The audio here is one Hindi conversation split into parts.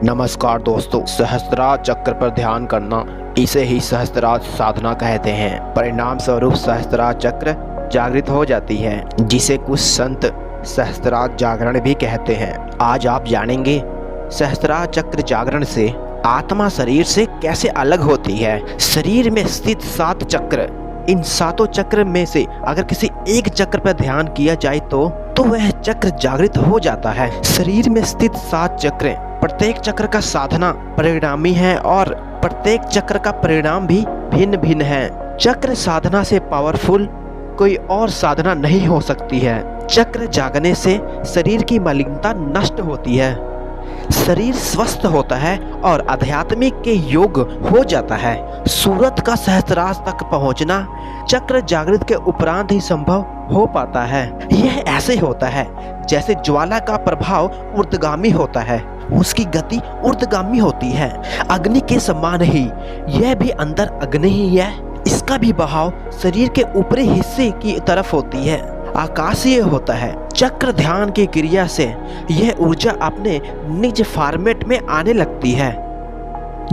नमस्कार दोस्तों, सहस्त्रार चक्र पर ध्यान करना, इसे ही सहस्त्रार साधना कहते हैं। परिणाम स्वरूप सहस्त्रार चक्र जागृत हो जाती है, जिसे कुछ संत सहस्त्रार जागरण भी कहते हैं। आज आप जानेंगे सहस्त्रार चक्र जागरण से आत्मा शरीर से कैसे अलग होती है। शरीर में स्थित 7 चक्र, इन 7 चक्र में से अगर किसी एक चक्र पर ध्यान किया जाए तो वह चक्र जागृत हो जाता है। शरीर में स्थित 7 चक्र, प्रत्येक चक्र का साधना परिणामी है और प्रत्येक चक्र का परिणाम भी भिन्न भिन्न है। चक्र साधना से पावरफुल कोई और साधना नहीं हो सकती है। चक्र जागने से शरीर की मलिनता नष्ट होती है, शरीर स्वस्थ होता है और आध्यात्मिक के योग हो जाता है। सूरत का सहस्त्रार तक पहुंचना चक्र जागृत के उपरांत ही संभव हो पाता है। यह ऐसे होता है जैसे ज्वाला का प्रभाव ऊर्ध्वगामी होता है, उसकी गति ऊर्ध्वगामी होती है। अग्नि के समान ही यह भी अंदर अग्नि ही है, इसका भी बहाव शरीर के ऊपरी हिस्से की तरफ होती है, आकाशीय होता है। चक्र ध्यान की क्रिया से यह ऊर्जा अपने निज फॉर्मेट में आने लगती है,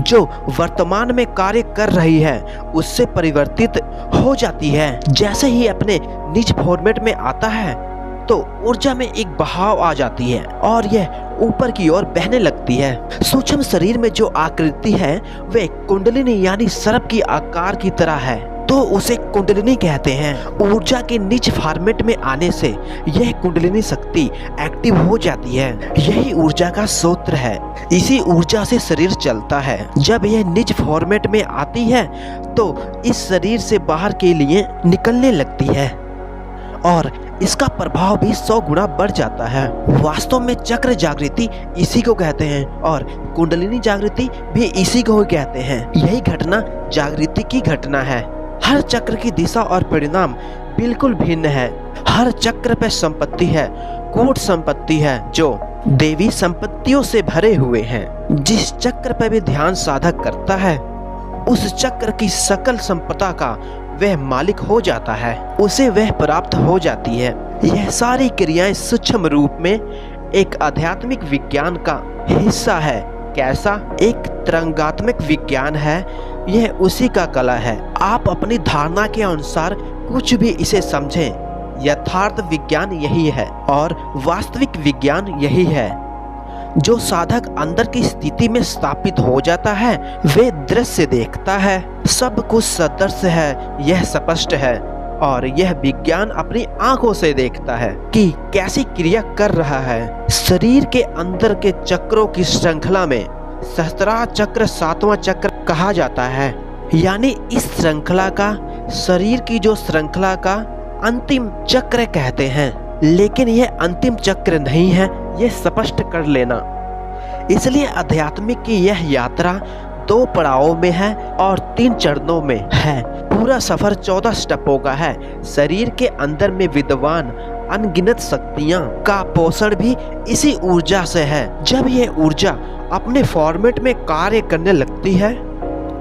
जो वर्तमान में कार्य कर रही है उससे परिवर्तित हो जाती है। जैसे ही अपने निज फॉर्मेट में आता है तो ऊर्जा में एक बहाव आ जाती है और यह ऊपर की ओर बहने लगती है। सूक्ष्म शरीर में जो आकृति है वह कुंडलिनी यानी सर्प की आकार की तरह है, तो उसे कुंडलिनी कहते हैं। ऊर्जा के निज फॉर्मेट में आने से यह कुंडलिनी शक्ति एक्टिव हो जाती है। यही ऊर्जा का स्रोत है, इसी ऊर्जा से शरीर चलता है। जब यह निज फॉर्मेट में आती है तो इस शरीर से बाहर के लिए निकलने लगती है और इसका प्रभाव भी 100 गुना बढ़ जाता है। वास्तव में चक्र जागृति इसी को कहते हैं और कुंडलिनी जागृति भी इसी को कहते हैं। यही घटना जागृति की घटना है। हर चक्र की दिशा और परिणाम बिल्कुल भिन्न है। हर चक्र पे संपत्ति है, कूट संपत्ति है, जो देवी संपत्तियों से भरे हुए हैं। जिस चक्र पे भी ध्यान साधक करता है उस चक्र की सकल संपदा का वह मालिक हो जाता है, उसे वह प्राप्त हो जाती है। यह सारी क्रियाएं सूक्ष्म रूप में एक आध्यात्मिक विज्ञान का हिस्सा है। कैसा? एक तरंगात्मक विज्ञान है, यह उसी का कला है। आप अपनी धारणा के अनुसार कुछ भी इसे समझें, यथार्थ विज्ञान यही है और वास्तविक विज्ञान यही है। जो साधक अंदर की स्थिति में स्थापित हो जाता है वे दृश्य देखता है। सब कुछ सदृश है, यह स्पष्ट है और यह विज्ञान अपनी आंखों से देखता है कि कैसी क्रिया कर रहा है। शरीर के अंदर के चक्रों की श्रृंखला में सहस्त्रार चक्र 7वां चक्र कहा जाता है, यानी इस श्रृंखला का शरीर की जो श्रृंखला का अंतिम चक्र कहते हैं। लेकिन यह अंतिम चक्र नहीं है, यह स्पष्ट कर लेना। इसलिए आध्यात्मिक की यह यात्रा 2 पड़ावों में है और 3 चरणों में है। पूरा सफर 14 स्टेपों का है। शरीर के अंदर में विद्वान अनगिनत शक्तियां का पोषण भी इसी ऊर्जा से है। जब यह ऊर्जा अपने फॉर्मेट में कार्य करने लगती है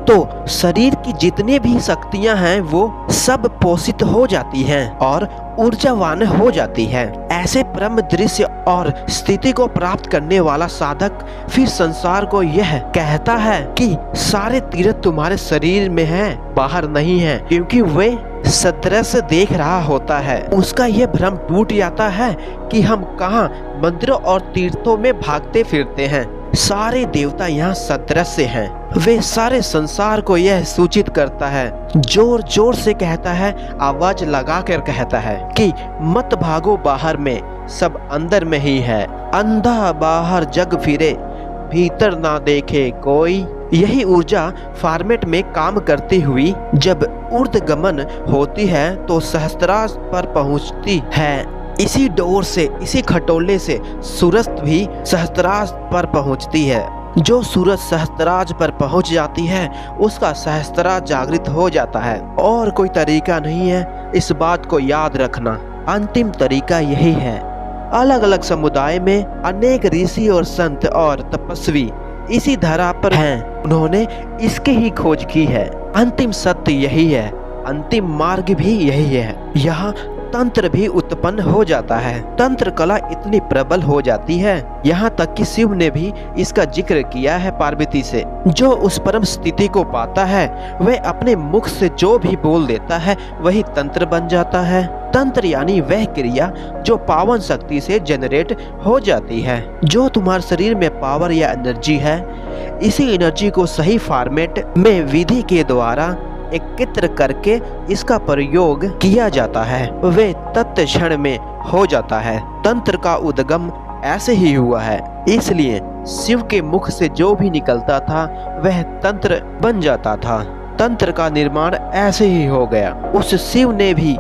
तो शरीर की जितनी भी शक्तियां हैं वो सब पोषित हो जाती हैं और ऊर्जावान हो जाती है। ऐसे परम दृश्य और स्थिति को प्राप्त करने वाला साधक फिर संसार को यह कहता है कि सारे तीर्थ तुम्हारे शरीर में हैं, बाहर नहीं है, क्योंकि वे सदृश देख रहा होता है। उसका यह भ्रम टूट जाता है कि हम कहाँ मंदिरों और तीर्थों में भागते फिरते हैं। सारे देवता यहाँ सदृश हैं। वे सारे संसार को यह सूचित करता है, जोर जोर से कहता है, आवाज लगा कर कहता है कि मत भागो बाहर में, सब अंदर में ही है। अंधा बाहर जग फिरे, भीतर ना देखे कोई। यही ऊर्जा फॉर्मेट में काम करती हुई जब ऊर्ध्वगमन होती है तो सहस्त्रार पर पहुंचती है। इसी डोर से, इसी खटोले से सूरज भी सहस्त्रार पर पहुंचती है। जो सूरज सहस्त्रार पर पहुंच जाती है उसका सहस्त्रार जागृत हो जाता है। और कोई तरीका नहीं है, इस बात को याद रखना। अंतिम तरीका यही है। अलग अलग समुदाय में अनेक ऋषि और संत और तपस्वी इसी धरा पर हैं, उन्होंने इसकी ही खोज की है। अंतिम सत्य यही है, अंतिम मार्ग भी यही है। यहाँ तंत्र भी उत्पन्न हो जाता है। तंत्र कला इतनी प्रबल हो जाती है, यहाँ तक कि शिव ने भी इसका जिक्र किया है पार्वती से। जो उस परम स्थिति को पाता है वह अपने मुख से जो भी बोल देता है वही तंत्र बन जाता है। तंत्र यानी वह क्रिया जो पावन शक्ति से जनरेट हो जाती है। जो तुम्हारे शरीर में पावर या एनर्जी है, इसी एनर्जी को सही फॉर्मेट में विधि के द्वारा एकत्र करके इसका प्रयोग किया जाता है, वे तत्क्षण में हो जाता है। तंत्र का उद्गम ऐसे ही हुआ है, इसलिए शिव के मुख से जो भी निकलता था वह तंत्र बन जाता था। तंत्र का निर्माण ऐसे ही हो गया। उस शिव ने भी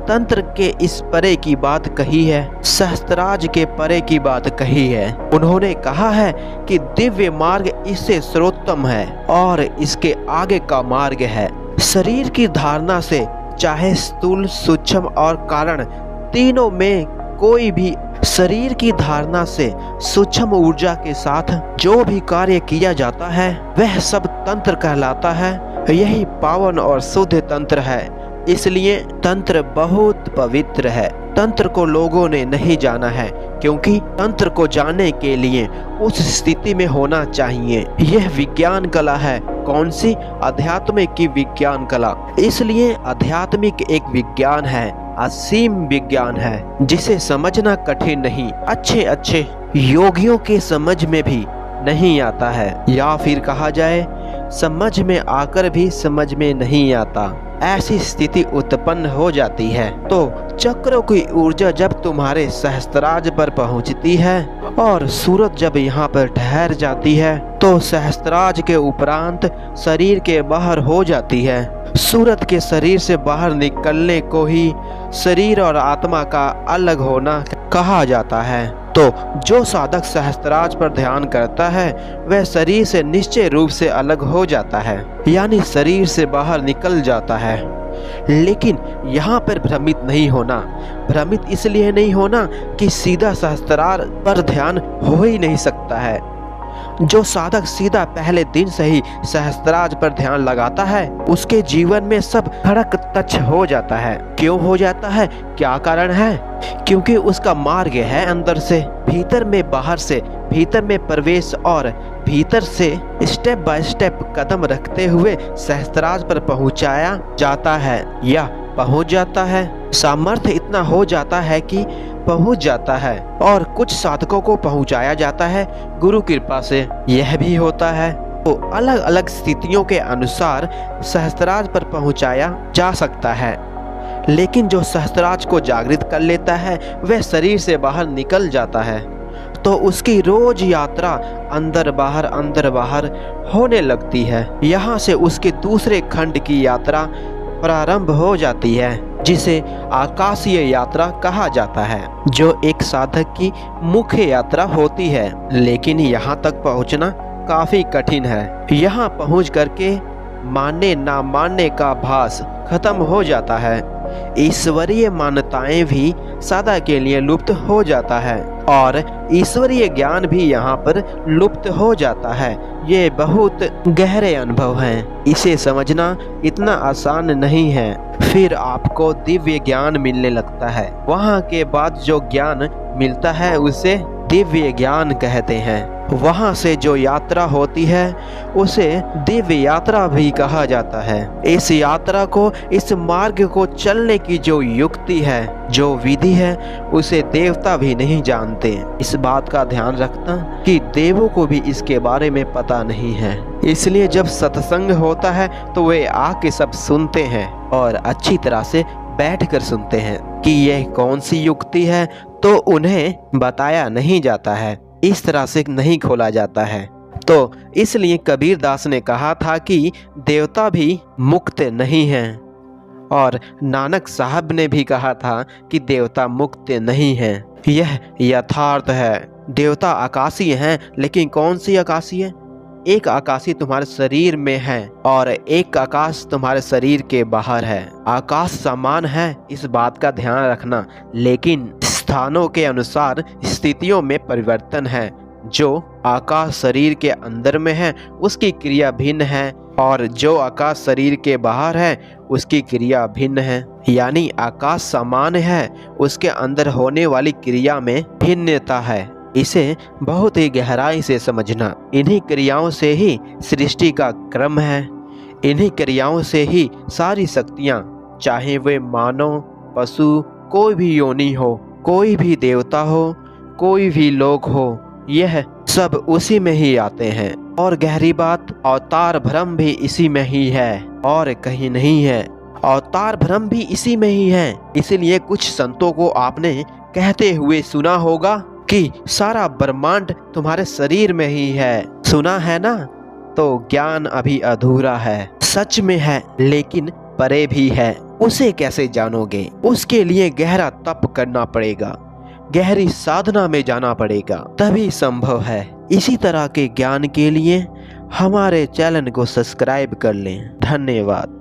तंत्र के इस परे की बात कही है, सहस्त्राज के परे की बात कही है। उन्होंने कहा है कि दिव्य मार्ग इससे सर्वोत्तम है और इसके आगे का मार्ग है। शरीर की धारणा से चाहे स्थूल, सूक्ष्म और कारण तीनों में कोई भी शरीर की धारणा से सूक्ष्म ऊर्जा के साथ जो भी कार्य किया जाता है वह सब तंत्र कहलाता है। यही पावन और शुद्ध तंत्र है, इसलिए तंत्र बहुत पवित्र है। तंत्र को लोगों ने नहीं जाना है, क्योंकि तंत्र को जानने के लिए उस स्थिति में होना चाहिए। यह विज्ञान कला है। कौन सी? आध्यात्मिक की विज्ञान कला। इसलिए आध्यात्मिक एक विज्ञान है, असीम विज्ञान है, जिसे समझना कठिन नहीं, अच्छे योगियों के समझ में भी नहीं आता है, या फिर कहा जाए समझ में आकर भी समझ में नहीं आता। ऐसी स्थिति उत्पन्न हो जाती है। तो चक्रों की ऊर्जा जब तुम्हारे सहस्त्राज पर पहुंचती है और सूरत जब यहाँ पर ठहर जाती है तो सहस्त्राज के उपरांत शरीर के बाहर हो जाती है। सूरत के शरीर से बाहर निकलने को ही शरीर और आत्मा का अलग होना कहा जाता है। तो जो साधक सहस्त्राज पर ध्यान करता है वह शरीर से निश्चय रूप से अलग हो जाता है, यानी शरीर से बाहर निकल जाता है। लेकिन यहाँ पर भ्रमित नहीं होना। भ्रमित इसलिए नहीं होना कि सीधा सहस्त्राज पर ध्यान हो ही नहीं सकता है। जो साधक सीधा पहले दिन से ही सहस्त्राज पर ध्यान लगाता है उसके जीवन में सब खड़क तच हो जाता है। क्यों हो जाता है? क्या कारण है? क्योंकि उसका मार्ग है अंदर से भीतर में, बाहर से भीतर में प्रवेश और भीतर से स्टेप बाय स्टेप कदम रखते हुए सहस्त्राज पर पहुंचाया जाता है या पहुंच जाता है। सामर्थ्य इतना हो जाता है कि पहुंच जाता है, और कुछ साधकों को पहुंचाया जाता है गुरु कृपा से, यह भी होता है। तो अलग अलग स्थितियों के अनुसार सहस्त्राज पर पहुंचाया जा सकता है। लेकिन जो सहस्त्राज को जागृत कर लेता है वह शरीर से बाहर निकल जाता है, तो उसकी रोज यात्रा अंदर बाहर होने लगती है। यहाँ से उसके दूसरे खंड की यात्रा प्रारंभ हो जाती है, जिसे आकाशीय यात्रा कहा जाता है, जो एक साधक की मुख्य यात्रा होती है। लेकिन यहाँ तक पहुँचना काफी कठिन है। यहाँ पहुँच करके मानने ना मानने का भास खत्म हो जाता है। ईश्वरीय मान्यताएं भी सदा के लिए लुप्त हो जाता है और ईश्वरीय ज्ञान भी यहाँ पर लुप्त हो जाता है। ये बहुत गहरे अनुभव हैं, इसे समझना इतना आसान नहीं है। फिर आपको दिव्य ज्ञान मिलने लगता है। वहाँ के बाद जो ज्ञान मिलता है उसे दिव्य ज्ञान कहते हैं। वहाँ से जो यात्रा होती है उसे दिव्य यात्रा भी कहा जाता है। इस यात्रा को, इस मार्ग को चलने की जो युक्ति है, जो विधि है, उसे देवता भी नहीं जानते। इस बात का ध्यान रखना कि देवों को भी इसके बारे में पता नहीं है। इसलिए जब सत्संग होता है तो वे आके सब सुनते हैं और अच्छी तरह से बैठकर सुनते हैं कि यह कौन सी युक्ति है, तो उन्हें बताया नहीं जाता है, इस तरह से नहीं खोला जाता है। तो इसलिए कबीर दास ने कहा था कि देवता भी मुक्त नहीं हैं, और नानक साहब ने भी कहा था कि देवता मुक्त नहीं हैं। यह यथार्थ है। देवता आकाशीय हैं, लेकिन कौन सी आकाशीय? एक आकाशी तुम्हारे शरीर में है और एक आकाश तुम्हारे शरीर के बाहर है। आकाश समान है, इस बात का ध्यान रखना, लेकिन स्थानों के अनुसार स्थितियों में परिवर्तन है। जो आकाश शरीर के अंदर में है उसकी क्रिया भिन्न है और जो आकाश शरीर के बाहर है उसकी क्रिया भिन्न है। यानी आकाश सामान्य है, उसके अंदर होने वाली क्रिया में भिन्नता है। इसे बहुत ही गहराई से समझना। इन्हीं क्रियाओं से ही सृष्टि का क्रम है। इन्हीं क्रियाओं से ही सारी शक्तियाँ, चाहे वे मानव, पशु, कोई भी योनि हो, कोई भी देवता हो, कोई भी लोग हो, यह सब उसी में ही आते हैं। और गहरी बात, अवतार भ्रम भी इसी में ही है और कहीं नहीं है। अवतार भ्रम भी इसी में ही है। इसीलिए कुछ संतों को आपने कहते हुए सुना होगा कि सारा ब्रह्मांड तुम्हारे शरीर में ही है। सुना है ना? तो ज्ञान अभी अधूरा है। सच में है लेकिन परे भी है। उसे कैसे जानोगे? उसके लिए गहरा तप करना पड़ेगा, गहरी साधना में जाना पड़ेगा, तभी संभव है। इसी तरह के ज्ञान के लिए हमारे चैनल को सब्सक्राइब कर लें। धन्यवाद।